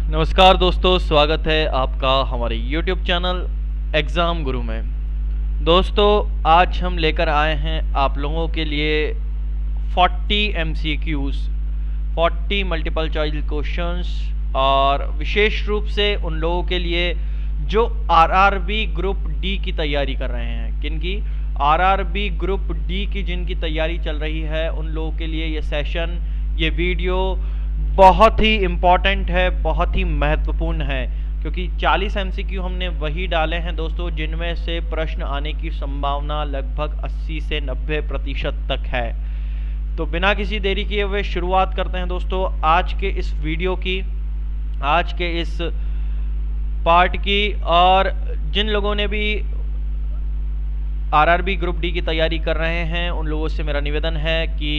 नमस्कार दोस्तों, स्वागत है आपका हमारे YouTube चैनल एग्ज़ाम गुरु में। दोस्तों, आज हम लेकर आए हैं आप लोगों के लिए 40 MCQs, 40 मल्टीपल चॉइस क्वेश्चंस, और विशेष रूप से उन लोगों के लिए जो RRB ग्रुप डी की तैयारी कर रहे हैं। किनकी? RRB ग्रुप डी की जिनकी तैयारी चल रही है उन लोगों के लिए ये सेशन, ये वीडियो बहुत ही इम्पॉर्टेंट है, बहुत ही महत्वपूर्ण है, क्योंकि 40 MCQ हमने वही डाले हैं दोस्तों जिनमें से प्रश्न आने की संभावना लगभग 80 से 90% तक है। तो बिना किसी देरी किए हुए शुरुआत करते हैं दोस्तों आज के इस वीडियो की, आज के इस पार्ट की। और जिन लोगों ने भी RRB ग्रुप डी की तैयारी कर रहे हैं उन लोगों से मेरा निवेदन है कि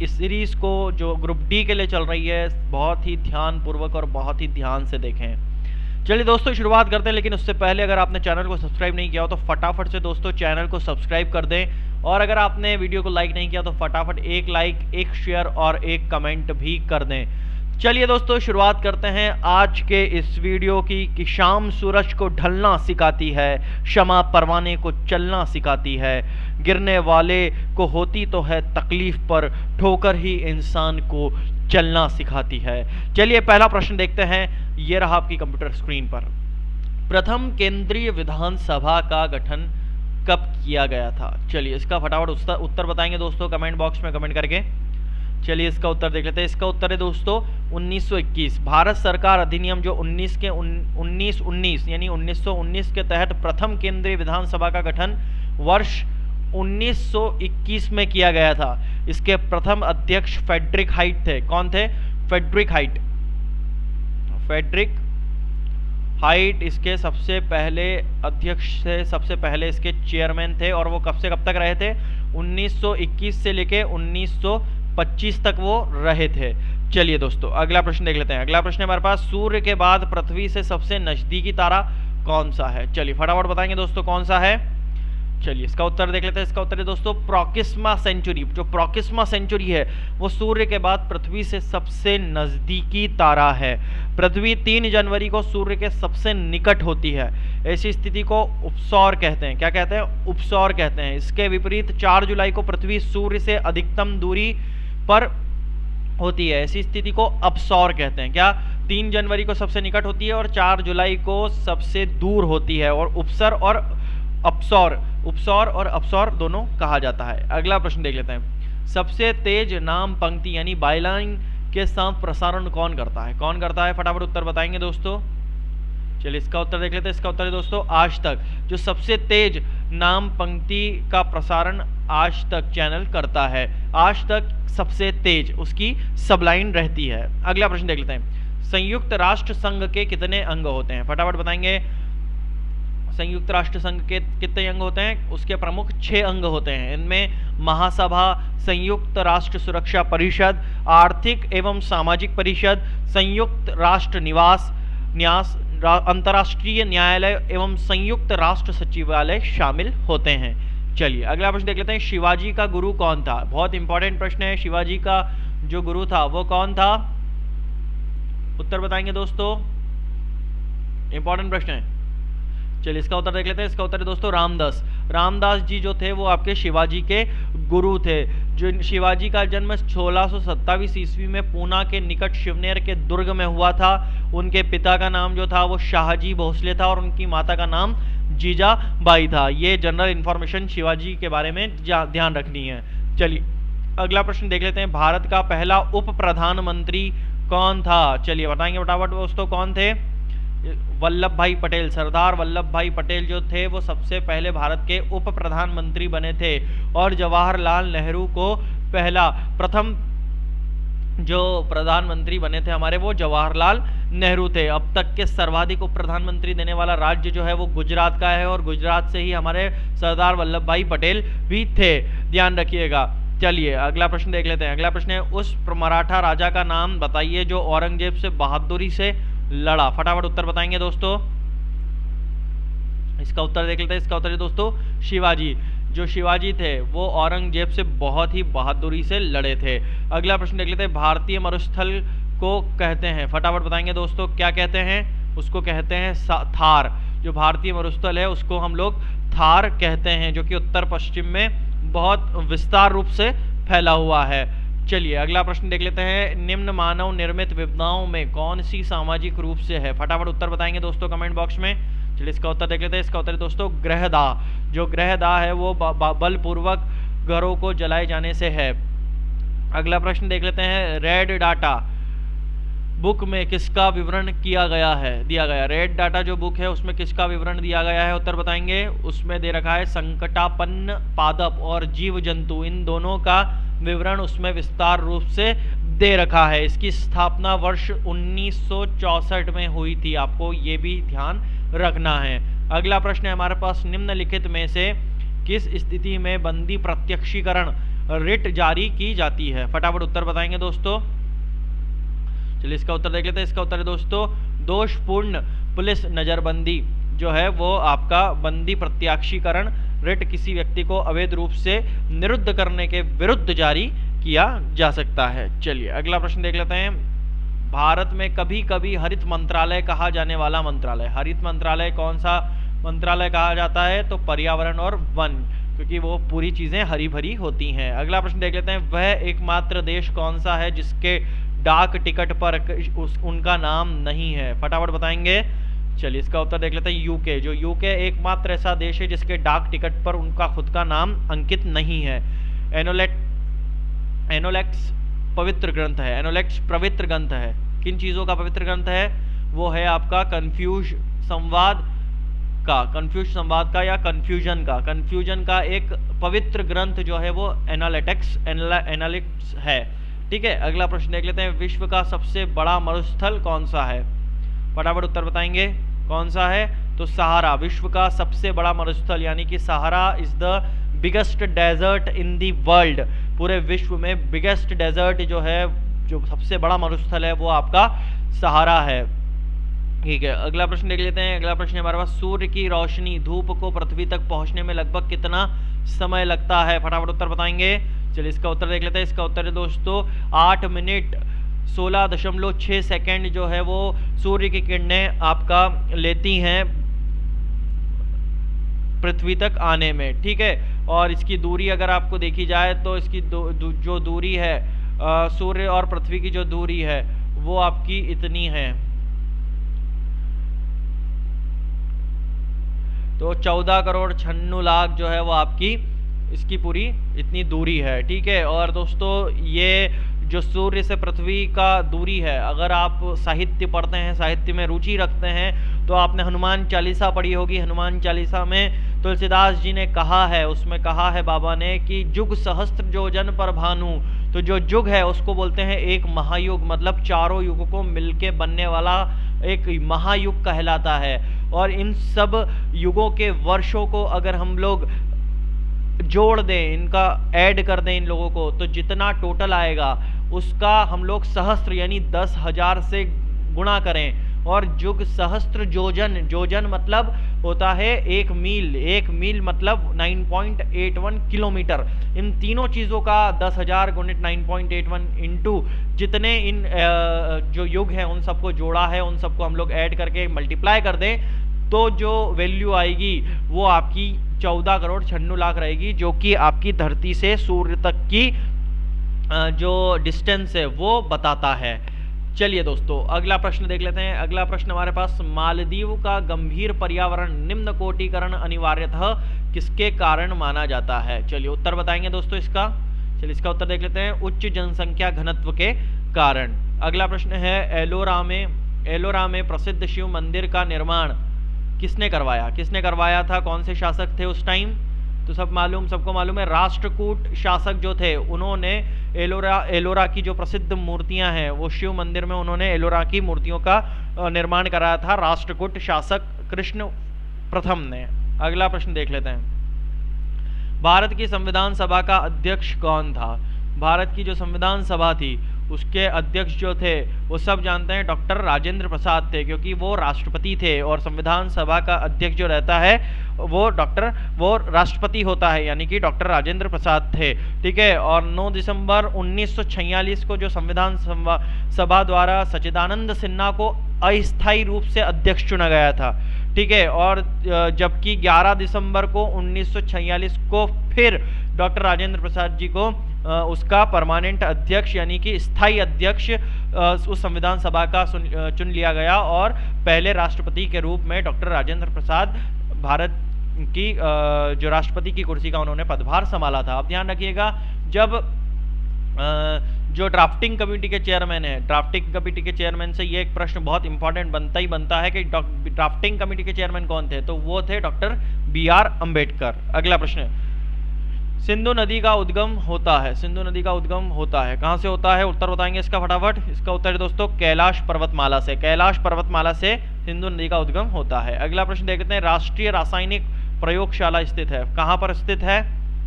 इस सीरीज़ को जो ग्रुप डी के लिए चल रही है बहुत ही ध्यानपूर्वक और बहुत ही ध्यान से देखें। चलिए दोस्तों शुरुआत करते हैं, लेकिन उससे पहले अगर आपने चैनल को सब्सक्राइब नहीं किया हो तो फटाफट से दोस्तों चैनल को सब्सक्राइब कर दें, और अगर आपने वीडियो को लाइक नहीं किया तो फटाफट एक लाइक, एक शेयर और एक कमेंट भी कर दें। चलिए दोस्तों शुरुआत करते हैं आज के इस वीडियो की कि शाम सूरज को ढलना सिखाती है, शमा परवाने को चलना सिखाती है, गिरने वाले को होती तो है तकलीफ पर ठोकर ही इंसान को चलना सिखाती है। चलिए पहला प्रश्न देखते हैं, ये रहा आपकी कंप्यूटर स्क्रीन पर। प्रथम केंद्रीय विधानसभा का गठन कब किया गया था? चलिए इसका फटाफट उत्तर बताएंगे दोस्तों कमेंट बॉक्स में कमेंट करके। चलिए इसका उत्तर देख लेते हैं। इसका उत्तर है दोस्तों 1921। भारत सरकार अधिनियम जो 1919 यानी 1919 के तहत प्रथम केंद्रीय विधानसभा का गठन वर्ष 1921 में किया गया था। इसके प्रथम अध्यक्ष फ्रेडरिक हाइट थे। कौन थे? फ्रेडरिक हाइट इसके सबसे पहले अध्यक्ष थे, सबसे पहले इसके चेयरमैन थे, और वो कब से कब तक रहे थे? 1921 से लेके 1925 तक वो रहे थे। चलिए दोस्तों अगला प्रश्न देख लेते हैं। अगला प्रश्न हमारे पास, सूर्य के बाद पृथ्वी से सबसे नजदीकी तारा कौन सा है? चलिए फटाफट बताएंगे दोस्तों कौन सा है। चलिए इसका उत्तर देख लेते हैं। इसका उत्तर है दोस्तों प्रोक्सिमा सेंचुरी। जो प्रोक्सिमा सेंचुरी है वो सूर्य के बाद पृथ्वी से सबसे नजदीकी तारा है। पृथ्वी 3 जनवरी को सूर्य के सबसे निकट होती है। ऐसी स्थिति को उपसौर कहते हैं। क्या कहते हैं? उपसौर कहते हैं। इसके विपरीत 4 जुलाई को पृथ्वी सूर्य से अधिकतम दूरी पर होती है। ऐसी स्थिति को अपसौर कहते हैं। क्या? 3 जनवरी को सबसे निकट होती है और 4 जुलाई को सबसे दूर होती है, और उपसौर और अपसौर दोनों कहा जाता है। अगला प्रश्न देख लेते हैं। सबसे तेज नाम पंक्ति यानी बायलाइन के साथ प्रसारण कौन करता है? कौन करता है? फटाफट उत्तर बताएंगे दोस्तों। चलिए इसका उत्तर देख लेते हैं। इसका उत्तर है दोस्तों आज तक। जो सबसे तेज नाम पंक्ति का प्रसारण आज तक चैनल करता है। आज तक सबसे तेज उसकी सबलाइन रहती है। अगला प्रश्न देख लेते हैं। संयुक्त राष्ट्र संघ के कितने अंग होते हैं? फटाफट बताएंगे। संयुक्त राष्ट्र संघ के कितने अंग होते हैं? उसके प्रमुख 6 अंग होते हैं। इनमें महासभा, संयुक्त राष्ट्र सुरक्षा परिषद, आर्थिक एवं सामाजिक परिषद, संयुक्त राष्ट्र न्यास, अंतर्राष्ट्रीय न्यायालय एवं संयुक्त राष्ट्र सचिवालय शामिल होते हैं। चलिए अगला प्रश्न देख लेते हैं। शिवाजी का गुरु कौन था? बहुत इंपॉर्टेंट प्रश्न है। शिवाजी का जो गुरु था वो कौन था? उत्तर बताएंगे दोस्तों। इंपॉर्टेंट प्रश्न है। चलिए इसका उत्तर देख लेते हैं। इसका उत्तर है दोस्तों रामदास जी जो थे वो आपके शिवाजी के गुरु थे। जो शिवाजी का जन्म 1627 ईस्वी में पूना के निकट शिवनेर के दुर्ग में हुआ था। उनके पिता का नाम जो था वो शाहजी भोसले था, और उनकी माता का नाम जीजाबाई था। ये जनरल इंफॉर्मेशन शिवाजी के बारे में ध्यान रखनी है। चलिए अगला प्रश्न देख लेते हैं। भारत का पहला उप प्रधानमंत्री कौन था? चलिए बताएंगे फटाफट दोस्तों कौन थे? वल्लभ भाई पटेल। सरदार वल्लभ भाई पटेल जो थे वो सबसे पहले भारत के उप प्रधानमंत्री बने थे, और जवाहरलाल नेहरू को प्रथम जो प्रधानमंत्री बने थे हमारे वो जवाहरलाल नेहरू थे। अब तक के सर्वाधिक उप प्रधानमंत्री देने वाला राज्य जो है वो गुजरात का है, और गुजरात से ही हमारे सरदार वल्लभ भाई पटेल भी थे, ध्यान रखिएगा। चलिए अगला प्रश्न देख लेते हैं। अगला प्रश्न है, उस मराठा राजा का नाम बताइए जो औरंगजेब से बहादुरी से लड़ा। फटाफट उत्तर बताएंगे दोस्तों। इसका उत्तर देख लेते हैं। इसका उत्तर है दोस्तों शिवाजी। जो शिवाजी थे वो औरंगजेब से बहुत ही बहादुरी से लड़े थे। अगला प्रश्न देख लेते हैं, भारतीय मरुस्थल को कहते हैं? फटाफट बताएंगे दोस्तों, क्या कहते हैं उसको? कहते हैं थार। जो भारतीय मरुस्थल है उसको हम लोग थार कहते हैं, जो कि उत्तर पश्चिम में बहुत विस्तार रूप से फैला हुआ है। चलिए अगला प्रश्न देख लेते हैं। निम्न मानव निर्मित विपदाओं में कौन सी सामाजिक रूप से है? फटाफट उत्तर बताएंगे दोस्तों कमेंट बॉक्स में। चलिए इसका उत्तर देख लेते हैं। इसका उत्तर है दोस्तों गृहदाह। जो गृहदाह है वो बलपूर्वक घरों को जलाए जाने से है। अगला प्रश्न देख लेते हैं। रेड डाटा बुक में किसका विवरण दिया गया है? रेड डाटा जो बुक है उसमें किसका विवरण दिया गया है? उत्तर बताएंगे। उसमें दे रखा है संकटापन्न पादप और जीव जंतु, इन दोनों का विवरण उसमें विस्तार रूप से दे रखा है। इसकी स्थापना वर्ष 1964 में हुई थी, आपको ये भी ध्यान रखना है। अगला प्रश्न है हमारे पास। निम्नलिखित में से किस स्थिति में बंदी प्रत्यक्षीकरण रिट जारी की जाती है? फटाफट उत्तर बताएंगे दोस्तों। चलिए इसका उत्तर देख लेते हैं। इसका उत्तर है दोस्तों दोषपूर्ण पुलिस नजरबंदी जो है वो आपका बंदी प्रत्याक्षीकरण रिट किसी व्यक्ति को अवैध रूप से निरुद्ध करने के विरुद्ध जारी किया जा सकता है। चलिए अगला प्रश्न देख लेते हैं। भारत में कभी कभी हरित मंत्रालय कहा जाने वाला मंत्रालय, हरित मंत्रालय कौन सा मंत्रालय कहा जाता है? तो पर्यावरण और वन, क्योंकि वो पूरी चीजें हरी भरी होती हैं। अगला प्रश्न देख लेते हैं। वह एकमात्र देश कौन सा है जिसके डाक टिकट पर उनका नाम नहीं है? फटाफट बताएंगे। चलिए इसका उत्तर देख लेते हैं। यूके। जो यूके एकमात्र ऐसा देश है जिसके डाक टिकट पर उनका खुद का नाम अंकित नहीं है। एनोलेक्स पवित्र ग्रंथ है। एनोलेक्स पवित्र ग्रंथ है। किन चीजों का पवित्र ग्रंथ है? वो है आपका कन्फ्यूज संवाद का या कन्फ्यूजन का एक पवित्र ग्रंथ जो है वो एनालिटिक्स है। ठीक है। अगला प्रश्न देख लेते हैं। विश्व का सबसे बड़ा मरुस्थल कौन सा है? फटाफट उत्तर बताएंगे। कौन सा है? तो सहारा। विश्व का सबसे बड़ा मरुस्थल यानी कि Sahara is the biggest desert in the world. पूरे विश्व में बिगेस्ट डेजर्ट जो है, जो सबसे बड़ा मरुस्थल है वो आपका सहारा है। ठीक है। अगला प्रश्न देख लेते हैं। अगला प्रश्न हमारे पास। सूर्य की रोशनी धूप को पृथ्वी तक पहुंचने में लगभग कितना समय लगता है? फटाफट उत्तर बताएंगे। चलिए इसका उत्तर देख लेते हैं। इसका उत्तर है दोस्तों 8 मिनट 16.6 सेकेंड जो है वो सूर्य की किरणें आपका लेती हैं पृथ्वी तक आने में। ठीक है। और इसकी दूरी अगर आपको देखी जाए तो इसकी जो दूरी है सूर्य और पृथ्वी की जो दूरी है वो आपकी इतनी है, तो 14,96,00,000 जो है वो आपकी इसकी पूरी इतनी दूरी है। ठीक है। और दोस्तों ये जो सूर्य से पृथ्वी का दूरी है, अगर आप साहित्य पढ़ते हैं, साहित्य में रुचि रखते हैं, तो आपने हनुमान चालीसा पढ़ी होगी। हनुमान चालीसा में तुलसीदास जी ने कहा है, उसमें कहा है बाबा ने कि जुग सहस्त्र योजन पर भानु। तो जो जुग है उसको बोलते हैं एक महायुग, मतलब चारों युग को मिलके बनने वाला एक महायुग कहलाता है। और इन सब युगों के वर्षों को अगर हम लोग जोड़ दें, इनका ऐड कर दें इन लोगों को, तो जितना टोटल आएगा उसका हम लोग सहस्त्र यानी 10,000 से गुणा करें। और जुग सहस्त्र जोजन मतलब होता है 1 मील। 1 मील मतलब 9.81 किलोमीटर। इन तीनों चीज़ों का 10,000 गुणित 9.81 इंटू जितने इन जो युग हैं उन सबको जोड़ा है, उन सबको हम लोग ऐड करके मल्टीप्लाई कर दें, तो जो वैल्यू आएगी वो आपकी 14,96,00,000 रहेगी, जो कि आपकी धरती से सूर्य तक की जो डिस्टेंस है वो बताता है। चलिए दोस्तों अगला प्रश्न देख लेते हैं। अगला प्रश्न हमारे पास। मालदीव का गंभीर पर्यावरण निम्न कोटिकरण अनिवार्यतः किसके कारण माना जाता है? चलिए उत्तर बताएंगे दोस्तों इसका। चलिए इसका उत्तर देख लेते हैं। उच्च जनसंख्या घनत्व के कारण। अगला प्रश्न है। एलोरा में प्रसिद्ध शिव मंदिर का निर्माण किसने करवाया था? कौन से शासक थे उस टाइम? तो सबको मालूम है, राष्ट्रकूट शासक जो थे उन्होंने एलोरा की जो प्रसिद्ध मूर्तियां हैं वो शिव मंदिर में उन्होंने एलोरा की मूर्तियों का निर्माण कराया था राष्ट्रकूट शासक कृष्ण प्रथम ने। अगला प्रश्न देख लेते हैं। भारत की संविधान सभा का अध्यक्ष कौन था? भारत की जो संविधान सभा थी उसके अध्यक्ष जो थे वो सब जानते हैं डॉक्टर राजेंद्र प्रसाद थे, क्योंकि वो राष्ट्रपति थे और संविधान सभा का अध्यक्ष जो रहता है वो राष्ट्रपति होता है, यानी कि डॉक्टर राजेंद्र प्रसाद थे। ठीक है, और 9 दिसंबर 1946 को जो संविधान सभा द्वारा सच्चिदानंद सिन्हा को अस्थायी रूप से अध्यक्ष चुना गया था। ठीक है, और जबकि 11 दिसंबर को 1946 को फिर डॉक्टर राजेंद्र प्रसाद जी को उसका परमानेंट अध्यक्ष यानी कि स्थायी अध्यक्ष उस संविधान सभा का चुन लिया गया, और पहले राष्ट्रपति के रूप में डॉक्टर राजेंद्र प्रसाद भारत की जो राष्ट्रपति की कुर्सी का उन्होंने पदभार संभाला था। अब ध्यान रखिएगा, जब जो ड्राफ्टिंग कमेटी के चेयरमैन है, ड्राफ्टिंग कमेटी के चेयरमैन से ये एक प्रश्न बहुत इंपॉर्टेंट बनता है कि ड्राफ्टिंग कमेटी के चेयरमैन कौन थे, तो वो थे डॉक्टर BR अम्बेडकर। अगला प्रश्न, सिंधु नदी का उद्गम होता है, सिंधु नदी का उद्गम होता है कहाँ से होता है? उत्तर बताएंगे इसका फटाफट। इसका उत्तर है दोस्तों कैलाश पर्वतमाला से, कैलाश पर्वतमाला से सिंधु नदी का उद्गम होता है। अगला प्रश्न देखते हैं, राष्ट्रीय रासायनिक प्रयोगशाला स्थित है, कहाँ पर स्थित है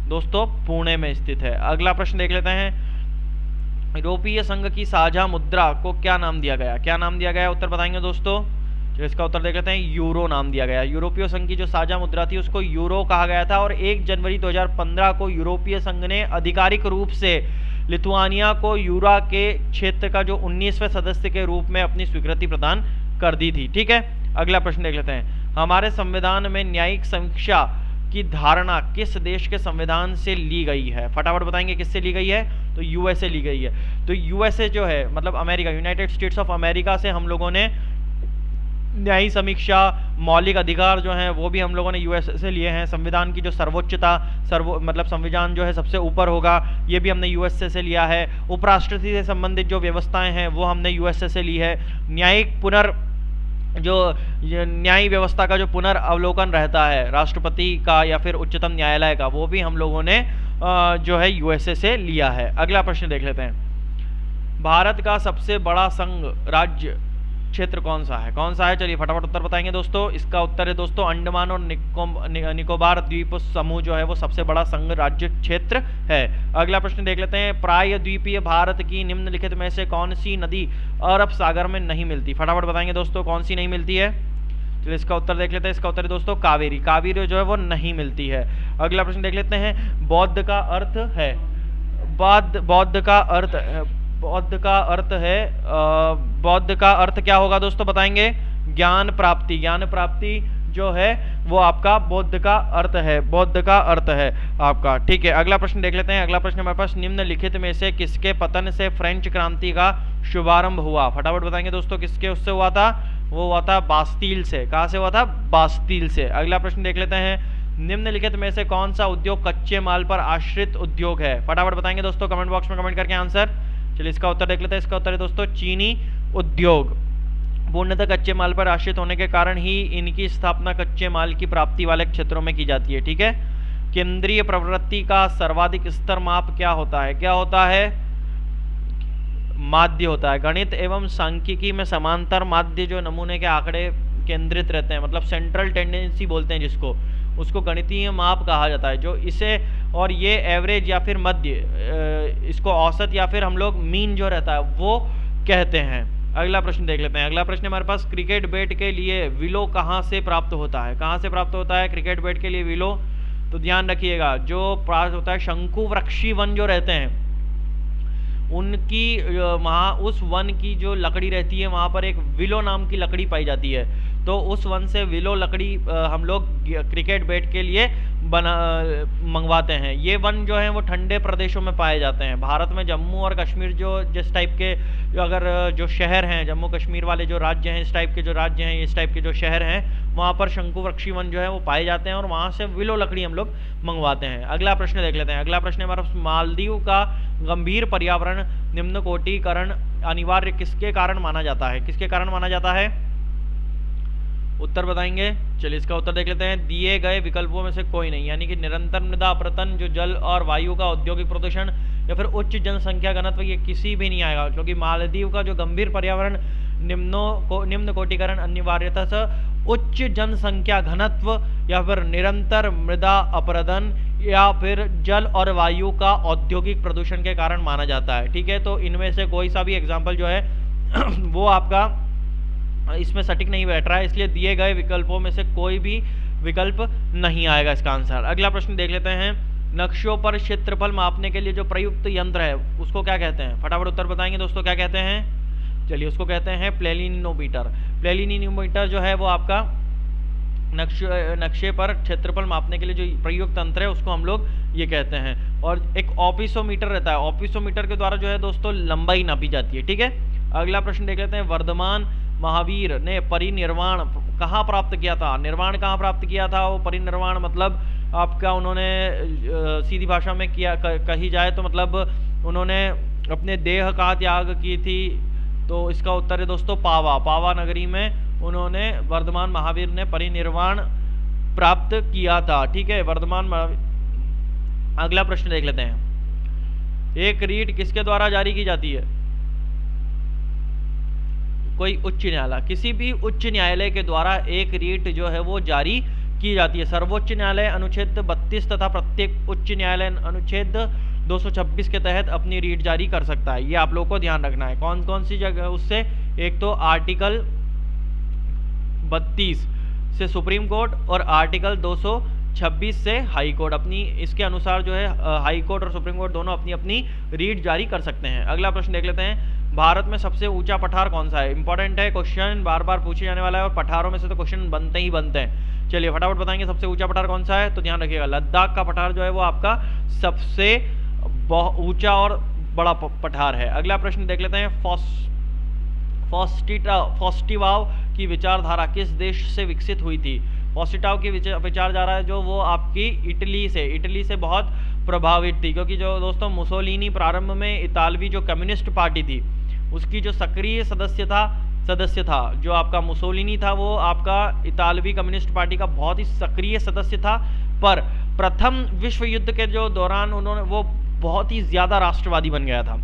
दोस्तों? पुणे में स्थित है। अगला प्रश्न देख लेते हैं, यूरोपीय संघ की साझा मुद्रा को क्या नाम दिया गया? क्या नाम दिया गया? उत्तर बताएंगे दोस्तों। तो इसका उत्तर देख लेते हैं, यूरो नाम दिया गया। यूरोपीय संघ की जो साझा मुद्रा थी उसको यूरो कहा गया था, और 1 जनवरी 2015 को यूरोपीय संघ ने आधिकारिक रूप से लिथुआनिया को यूरो के क्षेत्र का जो 19वें सदस्य के रूप में अपनी स्वीकृति प्रदान कर दी थी। ठीक है, अगला प्रश्न देख लेते हैं, हमारे संविधान में न्यायिक समीक्षा की धारणा किस देश के संविधान से ली गई है? फटाफट बताएंगे किससे ली गई है? तो यूएसए ली गई है। तो यूएसए जो है मतलब America, United states of America से हम लोगों ने न्यायिक समीक्षा, मौलिक अधिकार जो हैं वो भी हम लोगों ने यूएसए से लिए हैं। संविधान की जो सर्वोच्चता, मतलब संविधान जो है सबसे ऊपर होगा, ये भी हमने यूएसए से लिया है। उपराष्ट्रपति से संबंधित जो व्यवस्थाएं हैं वो हमने यूएसए से ली है। न्यायिक जो न्याय व्यवस्था का जो पुनर्अवलोकन रहता है राष्ट्रपति का या फिर उच्चतम न्यायालय का, वो भी हम लोगों ने जो है यूएसए से लिया है। अगला प्रश्न देख लेते हैं, भारत का सबसे बड़ा संघ राज्य क्षेत्र कौन सा है? कौन सा है? चलिए फटाफट उत्तर बताएंगे दोस्तों। इसका उत्तर है दोस्तों अंडमान और निकोबार द्वीप समूह जो है वो सबसे बड़ा संघ राज्य क्षेत्र है। अगला प्रश्न देख लेते हैं, प्रायद्वीपीय भारत की निम्नलिखित में से कौन सी नदी अरब सागर में नहीं मिलती? फटाफट बताएंगे दोस्तों कौन सी नहीं मिलती है। चलिए इसका उत्तर देख लेते हैं। इसका उत्तर है दोस्तों कावेरी, कावेरी जो है वो नहीं मिलती है। अगला प्रश्न देख लेते हैं, बौद्ध का अर्थ है, बौद्ध का अर्थ क्या होगा दोस्तों बताएंगे? ज्ञान प्राप्ति, ज्ञान प्राप्ति जो है वो आपका बौद्ध का अर्थ है, बौद्ध का अर्थ है आपका। ठीक है, अगला प्रश्न देख लेते हैं। अगला प्रश्न हमारे पास, निम्नलिखित में से किसके पतन से फ्रेंच क्रांति का शुभारंभ हुआ? फटाफट बताएंगे दोस्तों किसके उससे हुआ था? वो हुआ था बास्तील से। कहाँ से हुआ था? बास्तील से। अगला प्रश्न देख लेते हैं, निम्नलिखित में से कौन सा उद्योग कच्चे माल पर आश्रित उद्योग है? फटाफट बताएंगे दोस्तों कमेंट बॉक्स में कमेंट करके आंसर। चलिए इसका उत्तर देख लेते हैं। इसका उत्तर है दोस्तों चीनी उद्योग। पूर्णतः कच्चे माल पर आश्रित होने के कारण ही इनकी स्थापना कच्चे माल की प्राप्ति वाले क्षेत्रों में की जाती है। ठीक है, केंद्रीय प्रवृत्ति का सर्वाधिक स्तर माप क्या होता है? क्या होता है? माध्य होता है। गणित एवं सांख्यिकी में समांतर माध्य जो नमूने के आंकड़े केंद्रित रहते हैं, मतलब सेंट्रल टेंडेंसी बोलते हैं जिसको, उसको गणितीय माप कहा जाता है। जो इसे और ये एवरेज या फिर मध्य, इसको औसत या फिर हम लोग मीन जो रहता है वो कहते हैं। अगला प्रश्न देख लेते हैं। अगला प्रश्न हमारे पास, क्रिकेट बैट के लिए विलो कहाँ से प्राप्त होता है? कहाँ से प्राप्त होता है क्रिकेट बैट के लिए विलो? तो ध्यान रखिएगा, जो प्राप्त होता है शंकु वृक्षी वन जो रहते हैं उनकी वहाँ उस वन की जो लकड़ी रहती है वहाँ पर एक विलो नाम की लकड़ी पाई जाती है। तो उस वन से विलो लकड़ी हम लोग क्रिकेट बैट के लिए मंगवाते हैं। ये वन जो है वो ठंडे प्रदेशों में पाए जाते हैं। भारत में जम्मू और कश्मीर जो जिस टाइप के जो शहर हैं, जम्मू कश्मीर वाले जो राज्य हैं, इस टाइप के जो राज्य हैं, इस टाइप के जो शहर हैं, वहाँ पर शंकु वृक्षी वन जो है वो पाए जाते हैं और वहाँ से विलो लकड़ी हम लोग मंगवाते हैं। अगला प्रश्न देख लेते हैं। अगला प्रश्न हमारा, मालदीव का गंभीर पर्यावरण निम्न कोटिकरण अनिवार्य किसके कारण माना जाता है? किसके कारण माना जाता है? उत्तर बताएंगे। चलिए इसका उत्तर देख लेते हैं। दिए गए विकल्पों में से कोई नहीं, यानी कि निरंतर मृदा अपरदन, जो जल और वायु का औद्योगिक प्रदूषण या फिर उच्च जनसंख्या घनत्व, ये किसी भी नहीं आएगा, क्योंकि मालदीव का जो गंभीर पर्यावरण निम्न कोटिकरण अनिवार्यतः उच्च जनसंख्या घनत्व या फिर निरंतर मृदा अपरदन या फिर जल और वायु का औद्योगिक प्रदूषण के कारण माना जाता है। ठीक है, तो इनमें से कोई सा भी एग्जाम्पल जो है वो आपका इसमें सटीक नहीं बैठ रहा है, इसलिए दिए गए विकल्पों में से कोई भी विकल्प नहीं आएगा इसका आंसर। अगला प्रश्न देख लेते हैं। नक्शों पर क्षेत्रफल मापने के लिए जो प्रयुक्त यंत्र है उसको क्या कहते हैं? फटाफट उत्तर बताएंगे दोस्तों, क्या कहते हैं? चलिए, उसको कहते हैं प्लेनिनोमीटर। प्लेनिनोमीटर जो है वो आपका नक्शे पर क्षेत्रफल मापने के लिए जो प्रयुक्त यंत्र है उसको हम लोग ये कहते हैं। और एक ऑपिसोमीटर रहता है, ऑपिसोमीटर के द्वारा जो है दोस्तों लंबाई नापी जाती है। ठीक है, अगला प्रश्न देख लेते हैं। वर्धमान महावीर ने परिनिर्वाण कहाँ प्राप्त किया था? निर्वाण कहाँ प्राप्त किया था? वो परिनिर्वाण मतलब आपका उन्होंने सीधी भाषा में किया कही जाए तो मतलब उन्होंने अपने देह का त्याग की थी। तो इसका उत्तर है दोस्तों पावा नगरी में उन्होंने वर्धमान महावीर ने परिनिर्वाण प्राप्त किया था। ठीक है, अगला प्रश्न देख लेते हैं। एक रीट किसके द्वारा जारी की जाती है? कोई उच्च न्यायालय, किसी भी उच्च न्यायालय के द्वारा एक रीट जो है वो जारी की जाती है। सर्वोच्च न्यायालय अनुच्छेद 32 तथा प्रत्येक उच्च न्यायालय अनुच्छेद 226 के तहत अपनी रीट जारी कर सकता है। ये आप लोगों को ध्यान रखना है। कौन कौन सी जगह उससे? एक तो आर्टिकल 32 से सुप्रीम कोर्ट और आर्टिकल 226 से हाई कोर्ट। अपनी इसके अनुसार जो है हाई कोर्ट और सुप्रीम कोर्ट दोनों अपनी अपनी रीट जारी कर सकते हैं। अगला प्रश्न देख लेते हैं। भारत में सबसे ऊंचा पठार कौन सा है? इंपॉर्टेंट है, क्वेश्चन बार बार पूछे जाने वाला है और पठारों में से तो क्वेश्चन बनते ही बनते हैं। चलिए फटाफट बताएंगे सबसे ऊंचा पठार कौन सा है। तो ध्यान रखिएगा, लद्दाख का पठार जो है वो आपका सबसे ऊंचा और बड़ा पठार है। अगला प्रश्न देख लेते हैं। फॉस्टिवाव की विचारधारा किस देश से विकसित हुई थी? फॉस्टिटाव की विचारधारा है जो वो आपकी इटली से बहुत प्रभावित थी, क्योंकि जो दोस्तों मुसोलिनी प्रारंभ में इतालवी जो कम्युनिस्ट पार्टी थी उसकी जो सक्रिय सदस्य था जो आपका मुसोलिनी था वो आपका इतालवी कम्युनिस्ट पार्टी का बहुत ही सक्रिय सदस्य था। पर प्रथम विश्व युद्ध के जो दौरान वो बहुत ही ज्यादा राष्ट्रवादी बन गया था।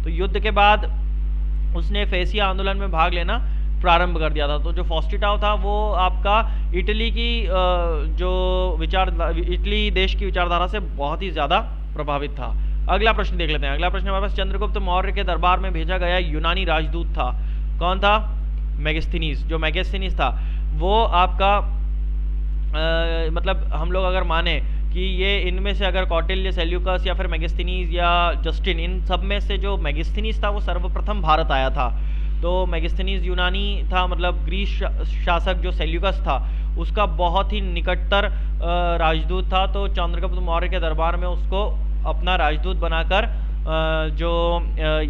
तो युद्ध के बाद उसने फेसिया आंदोलन में भाग लेना प्रारंभ कर दिया था। तो जो फॉस्टिटाव था वो आपका इटली देश की विचारधारा से बहुत ही ज्यादा प्रभावित था। अगला प्रश्न देख लेते हैं। अगला प्रश्न हमारे पास, चंद्रगुप्त मौर्य के दरबार में भेजा गया यूनानी राजदूत था, कौन था? मेगास्थनीज। जो मेगास्थनीज था वो आपका मतलब हम लोग अगर माने कि ये इनमें से अगर कौटिल्य, सेल्यूकस या फिर मेगास्थनीज या जस्टिन, इन सब में से जो मेगास्थनीज था वो सर्वप्रथम भारत आया था। तो मेगास्थनीज यूनानी था, मतलब ग्रीस शासक जो सेल्यूकस था उसका बहुत ही निकटतर राजदूत था। तो चंद्रगुप्त मौर्य के दरबार में उसको अपना राजदूत बनाकर जो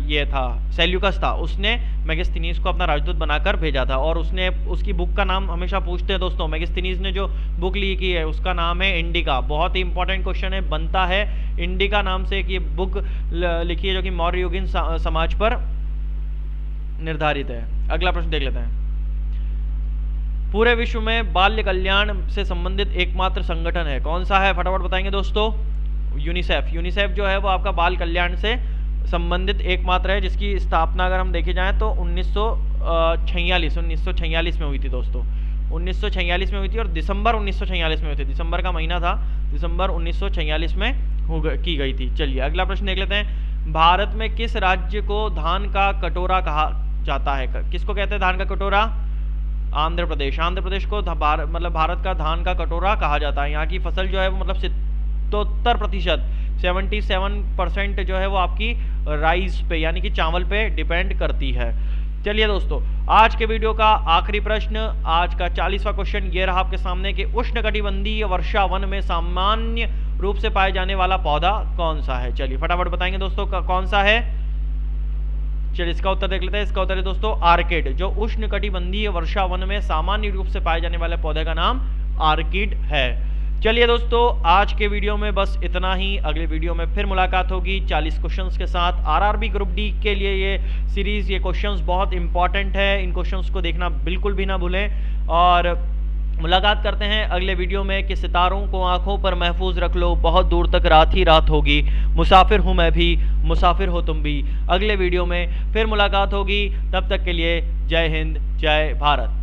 ये था सेल्यूकस था उसने मेगास्थनीज को अपना राजदूत बनाकर भेजा था। और उसने उसकी बुक का नाम हमेशा पूछते हैं दोस्तों, मेगास्थनीज ने जो बुक लिखी है उसका नाम है इंडिका। बहुत ही इंपॉर्टेंट क्वेश्चन है, बनता है इंडिका नाम से एक ये बुक लिखी है जो कि मौर्य युगीन समाज पर निर्धारित है। अगला प्रश्न देख लेते हैं। पूरे विश्व में बाल्य कल्याण से संबंधित एकमात्र संगठन है, कौन सा है? फटाफट बताएंगे दोस्तों। यूनिसेफ। यूनिसेफ जो है वो आपका बाल कल्याण से संबंधित एकमात्र है, जिसकी स्थापना अगर हम देखे जाएं तो 1946 में हुई थी दोस्तों। 1946 में हुई थी और दिसंबर 1946 में हुई थी। दिसंबर का महीना था, दिसंबर 1946 में की गई थी। चलिए अगला प्रश्न देख लेते हैं। भारत में किस राज्य को धान का कटोरा कहा जाता है? किसको कहते हैं धान का कटोरा? आंध्र प्रदेश। आंध्र प्रदेश को मतलब भारत का धान का कटोरा कहा जाता है। यहाँ की फसल जो है वो मतलब 77% 77% जो है वो आपकी राइस पे यानी कि चावल पे डिपेंड करती है। चलिए दोस्तों, आज के वीडियो का आखिरी प्रश्न, आज का 40वां क्वेश्चन ये रहा आपके सामने कि उष्णकटिबंधीय वर्षा वन में सामान्य रूप से पाए जाने वाला पौधा कौन सा है? चलिए फटाफट बताएंगे दोस्तों कौन सा है। चलिए इसका उत्तर देख लेते हैं। इसका उत्तर है दोस्तों आर्किड। जो उष्णकटिबंधीय वर्षा वन में सामान्य रूप से पाए जाने वाले पौधे का नाम आर्किड है। चलिए दोस्तों, आज के वीडियो में बस इतना ही। अगले वीडियो में फिर मुलाकात होगी 40 क्वेश्चंस के साथ। आरआरबी ग्रुप डी के लिए ये सीरीज, ये क्वेश्चंस बहुत इंपॉर्टेंट है। इन क्वेश्चंस को देखना बिल्कुल भी ना भूलें। और मुलाकात करते हैं अगले वीडियो में कि सितारों को आंखों पर महफूज रख लो, बहुत दूर तक रात ही रात होगी, मुसाफिर हूँ मैं भी, मुसाफिर हो तुम भी। अगले वीडियो में फिर मुलाकात होगी, तब तक के लिए जय हिंद, जय भारत।